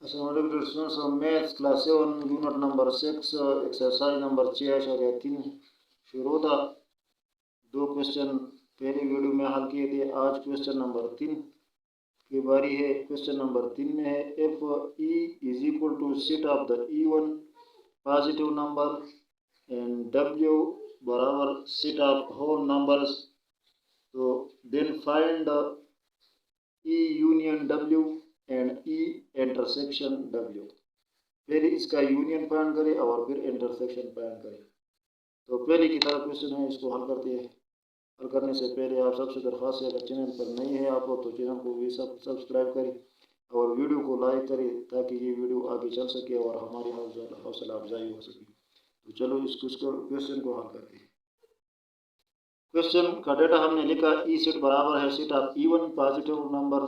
Students of maths class 7 unit number 6 exercise number 6.3 शुरू था। दो क्वेश्चन पहले वीडियो में हल किए थे। आज क्वेश्चन नंबर 3 की बारी है। क्वेश्चन नंबर 3 में है if E is equal to set of the E1 positive number and W बराबर सेट ऑफ होल नंबर्स। तो then find the E union W and E intersection W। पहले इसका union find करें और फिर intersection find करें। तो पहले की तरह क्वेश्चन है, इसको हल करते हैं। हल करने से पहले आप सबसे दरख्वास्त है, अगर चैनल पर नए हैं आप तो चैनल को भी सब्सक्राइब करें और वीडियो को लाइक करें ताकि ये वीडियो आगे चल सके और हमारी हौसला अफजाई हो सके। तो चलो इस क्वेश्चन को हल करते हैं। क्वेश्चन का डेटा हमने लिखा ई सेट बराबर है set of E1 positive number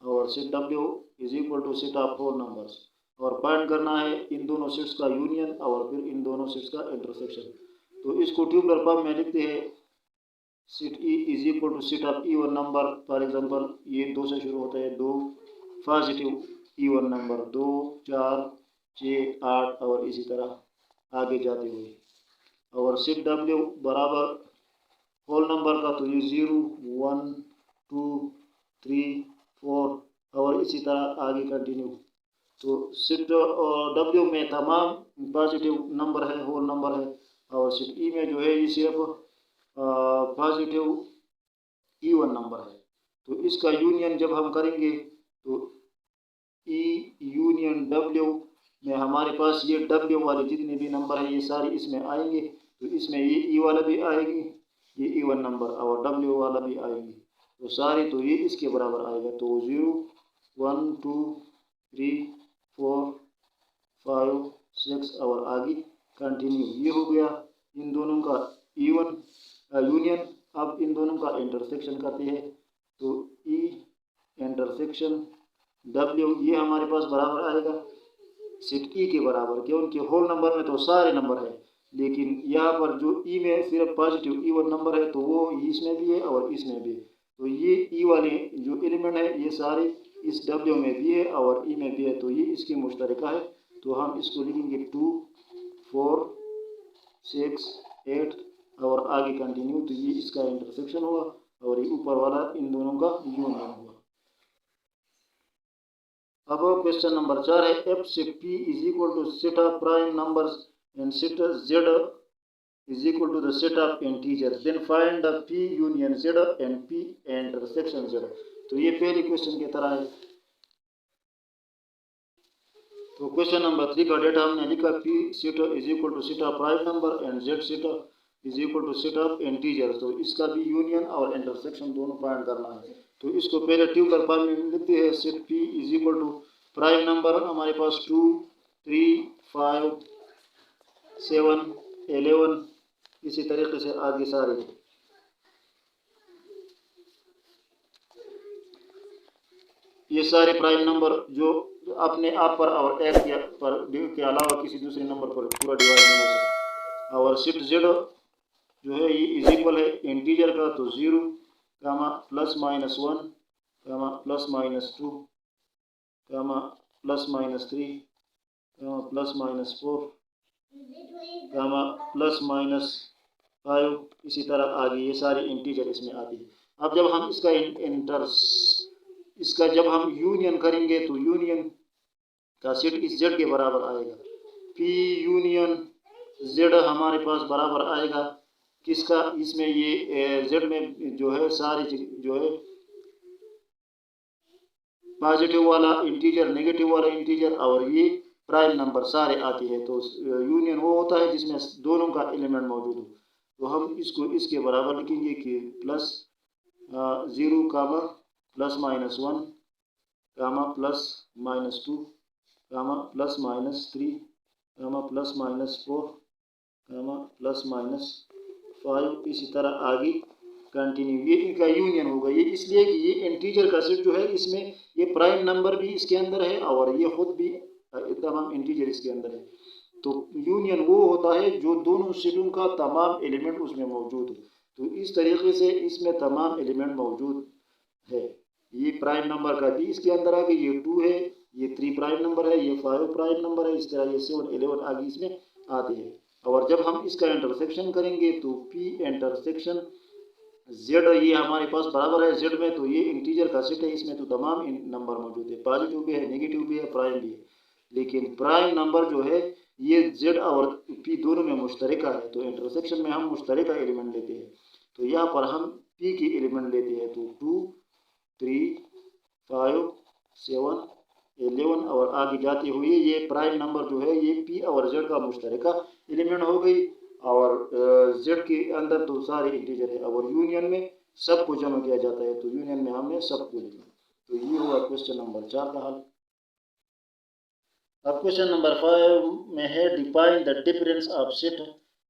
और set W is equal to set of whole numbers और फाइंड करना है इन दोनों सेट्स का यूनियन और फिर इन दोनों सेट्स का इंटरसेक्शन। तो इसको ट्यूबुलर फॉर्म में लिखते हैं set E is equal to set of E1 number. For example ये 2 से शुरू होता है, 2 पॉजिटिव E1 नंबर 2 4 6 8 और इसी तरह आगे जाते हुए। और सेट W बराबर होल नंबर का तो ये 0 1 2 3 4 और इसी तरह आगे कंटिन्यू। तो सेट W में तमाम पॉजिटिव नंबर है, होल नंबर है और सेट E में जो है ये सिर्फ पॉजिटिव E1 नंबर है। तो इसका यूनियन जब हम करेंगे तो E यूनियन W में हमारे पास ये W वाले जितने भी नंबर है ये सारे इसमें आएंगे। तो इसमें ये E वाला भी आएगी, ये E1 नंबर और W वाला भी आएंगे। तो सारे तो ये इसके बराबर आएगा। तो 0 1 2 3 4 5 6 और आगे कंटिन्यू। ये हो गया इन दोनों का E1 यूनियन। अब इन दोनों का इंटरसेक्शन करते हैं। तो E इंटरसेक्शन W ये हमारे पास बराबर आएगा सेट E के बराबर, क्योंकि होल नंबर में तो सारे नंबर है, लेकिन यहाँ पर जो E में सिर्फ पॉजिटिव E1 नंबर है तो वो इसमें भी है और इसमें भी है। तो ये E वाले जो एलिमेंट है ये सारे इस W में भी है और E में भी है, तो ये इसकी मुश्तरका है। तो हम इसको लिखेंगे 2 4 6 8 और आगे कंटिन्यू। तो ये इसका इंटरसेक्शन हुआ और ये ऊपर वाला इन दोनों का यूनियन हुआ। अब क्वेश्चन नंबर 4 है if set P is equal to set of prime numbers and set Z is equal to the set of integers, then find the P union Z and P intersection Z। तो ये पहले question की तरह है। तो question number 3 का data हमने लिखा P set is equal to set of prime number and Z set is equal to set of integer. तो इसका भी यूनियन और इंटरसेक्शन दोनों फाइंड करना है। तो इसको पहले ट्यूबुलर फॉर्म में लिखते हैं। Set P is equal to prime number हमारे पास 2 3 5 7 11 इसी तरीके से आगे सारे। ये सारे प्राइम नंबर जो अपने आप पर और एक पर के अलावा किसी दूसरे नंबर पर पूरा डिवाइड नहीं हो सकता। और शिफ्ट Z जो है ये इज इक्वल है इंटीजर का, तो 0 कामा प्लस माइनस 1 कामा प्लस माइनस 2 कामा प्लस माइनस 3 कामा प्लस माइनस 4 कामा प्लस माइनस 5 इसी तरह आगे ये सारे इंटीजर इसमें आती है। अब जब हम इसका जब हम यूनियन करेंगे तो यूनियन का सेट इस Z के बराबर आएगा। P यूनियन Z हमारे पास बराबर आएगा किसका, इसमें ये Z में जो है सारे जो है पॉजिटिव वाला इंटीजर नेगेटिव वाला इंटीजर और ये प्राइम नंबर सारे आते हैं। तो यूनियन वो होता है जिसमें दोनों का एलिमेंट मौजूद हो। तो हम इसको इसके बराबर लिखेंगे कि प्लस 0 कामा प्लस माइनस 1 कामा प्लस माइनस 2 कामा प्लस माइनस 3 कामा प्लस माइनस 4 कामा प्लस माइनस 5 इसी तरह आगे कंटिन्यू। ये इनका यूनियन होगा। ये इसलिए कि ये इंटीजर का सेट जो है इसमें ये प्राइम नंबर भी इसके अंदर है और ये खुद भी तमाम इंटीजर इसके अंदर है। तो यूनियन वो होता है जो दोनों सेटों का तमाम एलिमेंट उसमें मौजूद है। तो इस तरीके से इसमें तमाम एलिमेंट मौजूद है। ये प्राइम नंबर का भी इसके अंदर आ गया, ये 2 है, ये 3 प्राइम नंबर है, ये 5 प्राइम नंबर है, इस तरह ये 7, 11 आगे इसमें आते हैं। और जब हम इसका इंटरसेक्शन करेंगे तो P इंटरसेक्शन Z, ये हमारे पास बराबर है Z में, तो ये इंटीजर का सेट है, इसमें तो तमाम नंबर मौजूद है, पॉजिटिव भी है, नेगेटिव भी है, प्राइम भी है। लेकिन प्राइम नंबर जो है ये Z और P दोनों में मुश्तरका है, तो इंटरसेक्शन में हम मुश्तरका एलिमेंट लेते हैं। तो यहाँ पर हम P की एलिमेंट लेते हैं, तो 2, 3, 5, 7, 11 और आगे जाते हुए ये प्राइम नंबर जो है ये P और Z का मुश्तरका एलिमेंट हो गई। और Z के अंदर तो सारे इंटीजर है, और यूनियन में सबको जमा किया जाता है, तो यूनियन में हमने सबको लिखा। तो ये हुआ क्वेश्चन नंबर 4 का हल। अब क्वेश्चन नंबर 5 में है define the difference of set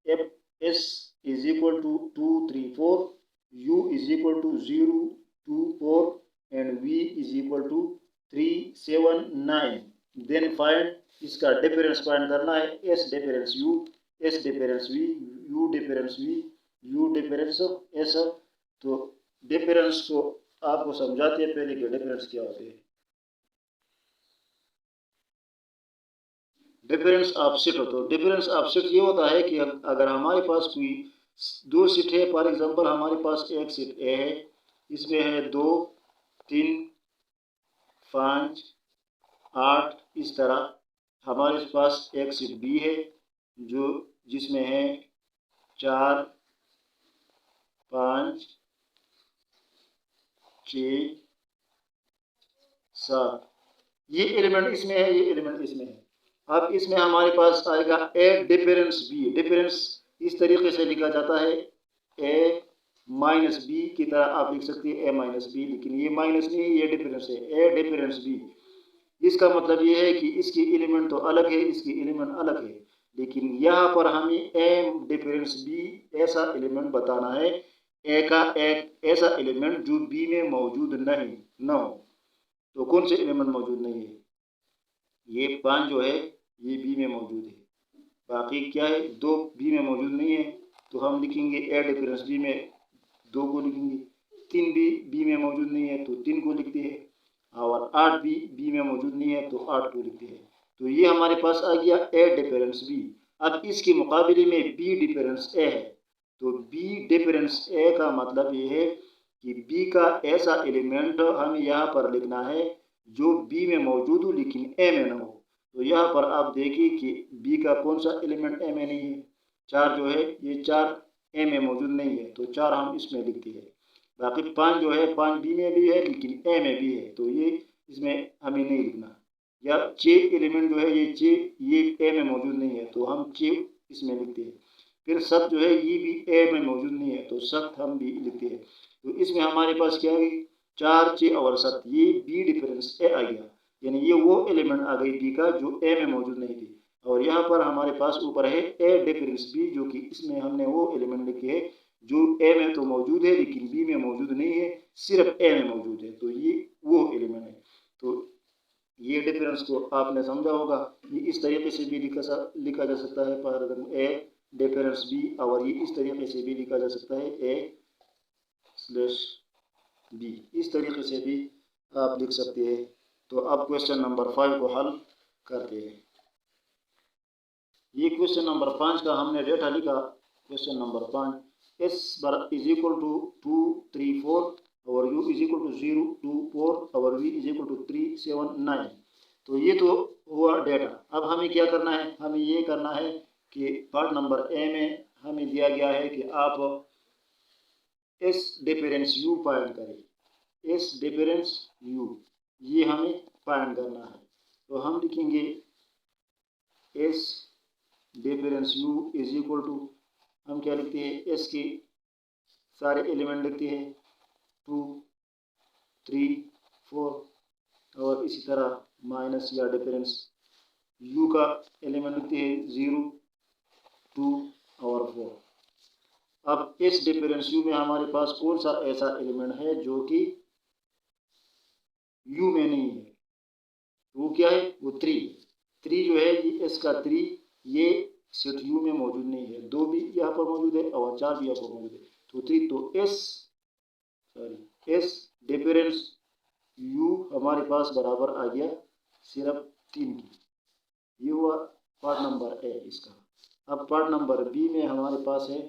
F S is equal to 2, 3, 4, U is equal to 0, 2, 4 and V is equal to 3, 7, 9। Then find, इसका डिफरेंस फाइंड करना है, S difference U, S difference V, U difference V, U difference S। तो difference को आपको समझाते हैं पहले कि डिफरेंस क्या होते हैं। डिफरेंस ऑफ सेट, तो डिफरेंस ऑफ सेट ये होता है कि अगर हमारे पास कोई दो सेट है, फॉर एग्जांपल हमारे पास एक सेट ए है, इसमें है 2, 3, 5, 8, इस तरह हमारे पास एक सेट बी है जो जिसमें है 4, 5, 6, 7, ये एलिमेंट इसमें है, ये एलिमेंट इसमें है। अब इसमें हमारे पास आएगा ए डिफरेंस बी। डिफरेंस इस तरीके से लिखा जाता है, ए माइनस बी की तरह आप लिख सकते हैं ए माइनस बी, लेकिन ये माइनस नहीं है, ये डिफरेंस है, ए डिफरेंस बी। इसका मतलब ये है कि इसकी एलिमेंट तो अलग है, इसकी एलिमेंट अलग है, लेकिन यहाँ पर हमें ए डिफरेंस बी ऐसा एलिमेंट बताना है, ए का एक ऐसा एलिमेंट जो बी में मौजूद नहीं न हो। तो कौन से एलिमेंट मौजूद नहीं है? ये 5 जो है ये बी में मौजूद है, बाकी क्या है 2 बी में मौजूद नहीं है, तो हम लिखेंगे ए डिफरेंस बी में 2 को लिखेंगे। 3 भी बी में मौजूद नहीं है तो 3 को लिखते हैं, और 8 भी बी में मौजूद नहीं है तो 8 को लिखते हैं। तो ये हमारे पास आ गया ए डिफरेंस बी। अब इसके मुकाबले में बी डिफरेंस ए है, तो बी डिफरेंस ए का मतलब ये है कि बी का ऐसा एलिमेंट हमें यहाँ पर लिखना है जो बी में मौजूद हो लेकिन ए में ना हो। तो यहाँ पर आप देखिए कि बी का कौन सा एलिमेंट ए में नहीं है, 4 जो है ये 4 ए में मौजूद नहीं है, तो 4 हम इसमें लिखते हैं। बाकी 5 जो है 5 बी में भी है लेकिन ए में भी है, तो ये इसमें हमें नहीं लिखना। या 6 एलिमेंट जो है ये 6 ये ए में मौजूद नहीं है, तो हम 6 इसमें लिखते हैं। फिर 7 जो है ये भी ए में मौजूद नहीं है, तो 7 हम भी लिखते हैं। तो इसमें हमारे पास क्या है 4, 6 और 7, ये बी डिफरेंस ए आ गया, यानी ये वो एलिमेंट आ गई बी का जो ए में मौजूद नहीं थी। और यहाँ पर हमारे पास ऊपर है ए डिफरेंस बी, जो कि इसमें हमने वो एलिमेंट लिखे है जो ए में तो मौजूद है लेकिन बी में मौजूद नहीं है, सिर्फ ए में मौजूद है, तो ये वो एलिमेंट है। तो ये डिफरेंस को आपने समझा होगा। ये इस तरीके से भी लिखा जा सकता है, for example A difference B, और ये इस तरीके से भी लिखा जा सकता है ए स्लैश बी, इस तरीके से भी आप लिख सकते हैं। तो अब क्वेश्चन नंबर 5 को हल करते हैं। ये क्वेश्चन नंबर 5 का हमने डेटा लिखा, question number 5, S is equal to 2, 3, 4 और यू इज इक्वल टू 0, 2, 4 और वी इज इक्वल टू 3, 7, 9। तो ये तो हुआ डेटा। अब हमें क्या करना है, हमें ये करना है कि पार्ट नंबर ए में हमें दिया गया है कि आप एस डिफरेंस यू फाइंड करें। एस डिफरेंस यू ये हमें फाइंड करना है, तो हम लिखेंगे S difference U is equal to, हम क्या लिखते हैं एस के सारे एलिमेंट लिखते हैं 2, 3, 4 और इसी तरह माइनस या डिफरेंस यू का एलिमेंट लिखते हैं 0, 2 और 4। अब इस डिफरेंस यू में हमारे पास कौन सा ऐसा एलिमेंट है जो कि यू में नहीं है, वो क्या है, वो 3 जो है ये एस का 3 ये सेट यू में मौजूद नहीं है, 2 भी यहाँ पर मौजूद है और 4 भी यहाँ पर मौजूद है, तो 3, तो एस डिफरेंस यू हमारे पास बराबर आ गया सिर्फ 3 की। ये हुआ पार्ट नंबर ए इसका। अब पार्ट नंबर बी में हमारे पास है,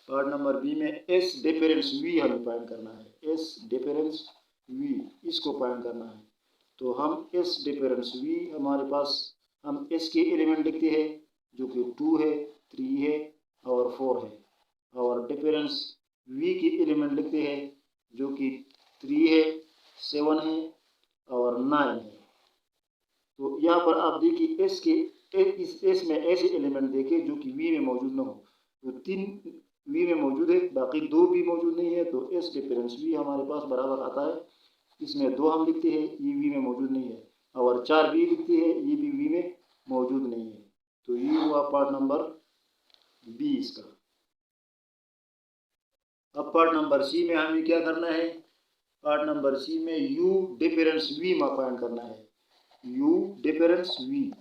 पार्ट नंबर बी में एस डिफरेंस वी हमें फाइंड करना है। एस डिफरेंस वी इसको फाइंड करना है। तो हम एस डिफरेंस वी हमारे पास, हम एस के एलिमेंट लिखते हैं जो कि 2 है, 3 है और 4 है, और डिफरेंस वी की एलिमेंट लिखते हैं जो कि 3 है, 7 है और 9 है। तो यहाँ पर आप देखिए एस के इस एस में ऐसे एलिमेंट देखिए जो कि वी में मौजूद ना हो। तो 3 वी में मौजूद है, बाकी 2 भी मौजूद नहीं है, तो एस डिफरेंस वी हमारे पास बराबर आता है, इसमें 2 हम लिखते हैं, ये वी में मौजूद नहीं है, और 4 बी लिखते हैं, ये भी वी में मौजूद नहीं है। तो ये हुआ पार्ट नंबर बी इसका। अब पार्ट नंबर सी में हमें क्या करना है, पार्ट नंबर सी में यू डिफरेंस वी में फाइंड करना है। यू डिफरेंस वी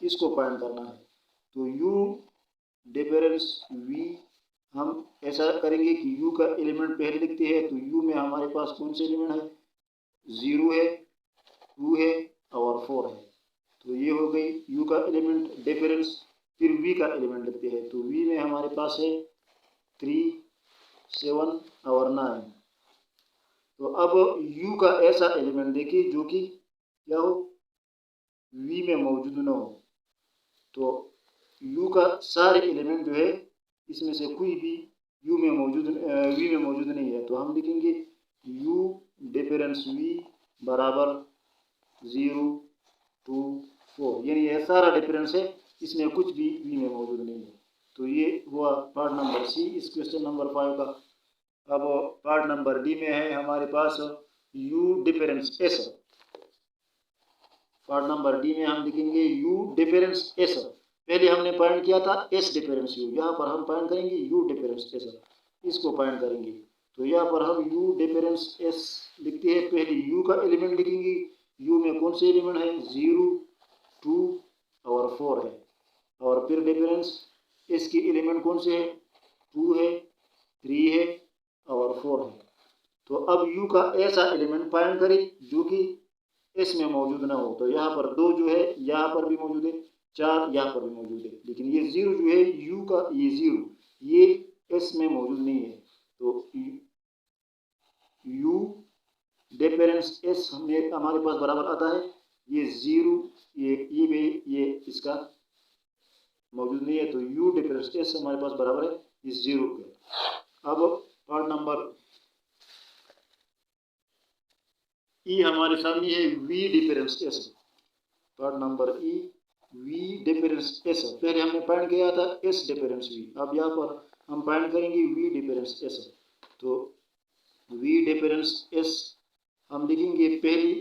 इसको फाइंड करना है। तो यू डिफरेंस वी हम ऐसा करेंगे कि u का एलिमेंट पहले लिखते हैं। तो u में हमारे पास कौन से एलिमेंट है, 0 है, 2 है और 4 है। तो ये हो गई u का एलिमेंट डिफरेंस। फिर v का एलिमेंट लिखते हैं। तो v में हमारे पास है 3, 7 और 9। तो अब u का ऐसा एलिमेंट देखिए जो कि क्या हो, v में मौजूद न हो। तो u का सारे एलिमेंट जो है इसमें से कोई भी u में मौजूद v में मौजूद नहीं है। तो हम लिखेंगे u डिफरेंस v बराबर 0, 2, 4, यानी यह सारा डिफरेंस है, इसमें कुछ भी v में मौजूद नहीं है। तो ये हुआ पार्ट नंबर सी इस क्वेश्चन नंबर 5 का। अब पार्ट नंबर डी में है हमारे पास u difference s। Part number D में हम लिखेंगे u डिफरेंस s। पहले हमने फाइंड किया था s डिफरेंस u, यहाँ पर हम फाइंड करेंगे u डिफरेंस s, इसको फाइंड करेंगे। तो यहाँ पर हम u डिफरेंस s लिखते हैं। पहले u का एलिमेंट लिखेंगे, u में कौन से एलिमेंट है, 0, 2 और 4 है, और फिर डिफरेंस s के एलिमेंट कौन से है, 2 है, 3 है और 4 है। तो अब u का ऐसा एलिमेंट फाइंड करें जो कि s में मौजूद ना हो। तो यहाँ पर 2 जो है यहाँ पर भी मौजूद है, 4 यहाँ पर भी मौजूद है, लेकिन ये 0 जो है u का, ये 0 ये s में मौजूद नहीं है। तो u डिफरेंस s में हमारे पास बराबर आता है ये 0, ये भी ये इसका मौजूद नहीं है। तो u डिफरेंस s हमारे पास बराबर है इस 0 के। अब पार्ट नंबर ई हमारे सामने है v difference s। Part number ई v डिफरेंस s, पहले हमने फाइंड किया था s डिफरेंस v। अब यहाँ पर हम फाइंड करेंगे v डिफरेंस s। तो v डिफरेंस s हम लिखेंगे, पहले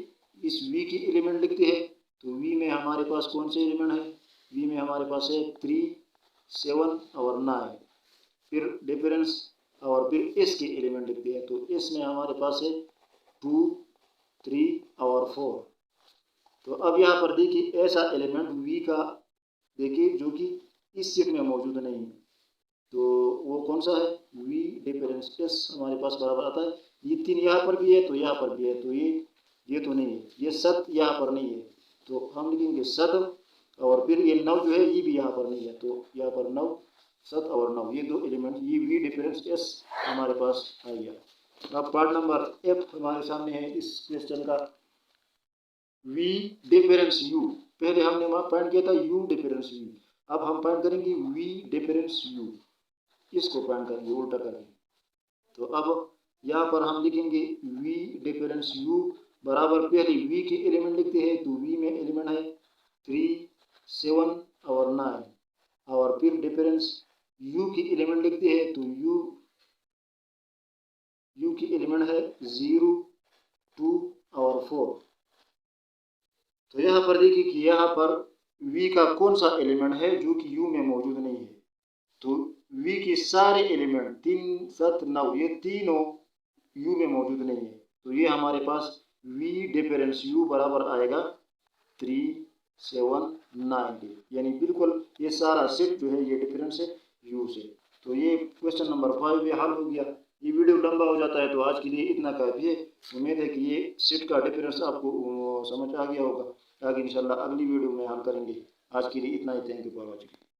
इस v की एलिमेंट लिखते हैं। तो v में हमारे पास कौन से एलिमेंट है, v में हमारे पास है 3, 7 और 9। फिर डिफरेंस और फिर s के एलिमेंट लिखते हैं। तो s में हमारे पास है 2, 3 और 4। तो अब यहाँ पर देखिए ऐसा एलिमेंट v का देखिए जो कि इस सेट में मौजूद नहीं है। तो वो कौन सा है, v डिफरेंस s हमारे पास बराबर आता है, ये 3 यहाँ पर भी है तो यहाँ पर भी है, तो ये तो नहीं है, ये 7 यहाँ पर नहीं है। तो हम लिखेंगे 7, और फिर ये 9 जो है ये भी यहाँ पर नहीं है। तो यहाँ पर 9, 7 और 9 ये 2 एलिमेंट, ये v डिफरेंस s हमारे पास आ गया। अब पार्ट नंबर f हमारे सामने है इस क्वेश्चन का, v डिफरेंस u। पहले हमने वहाँ फाइंड किया था u डिफरेंस v, अब हम फाइंड करेंगे v डिफरेंस u, इसको फाइंड करेंगे उल्टा करके। तो अब यहाँ पर हम लिखेंगे v डिफरेंस u बराबर, पहले v के एलिमेंट लिखते हैं। तो v में एलिमेंट है 3, 7 और 9, और फिर डिफरेंस u की एलिमेंट लिखते हैं। तो u की एलिमेंट है 0, 2 और 4। तो यहाँ पर देखिए कि यहाँ पर v का कौन सा एलिमेंट है जो कि u में मौजूद नहीं है। तो v के सारे एलिमेंट 3, 7, 9 ये तीनों u में मौजूद नहीं है। तो ये हमारे पास v डिफरेंस u बराबर आएगा 3, 7, 9 के, यानी बिल्कुल ये सारा सेट जो है ये डिफरेंस है u से। तो ये क्वेश्चन नंबर 5 ये हल हो गया। ये वीडियो लंबा हो जाता है तो आज के लिए इतना काफ़ी है। उम्मीद है कि ये सेट का डिफरेंस आपको समझ आ गया होगा। आगे इंशाल्लाह अगली वीडियो में हल करेंगे। आज के लिए इतना ही। Thank you for watching.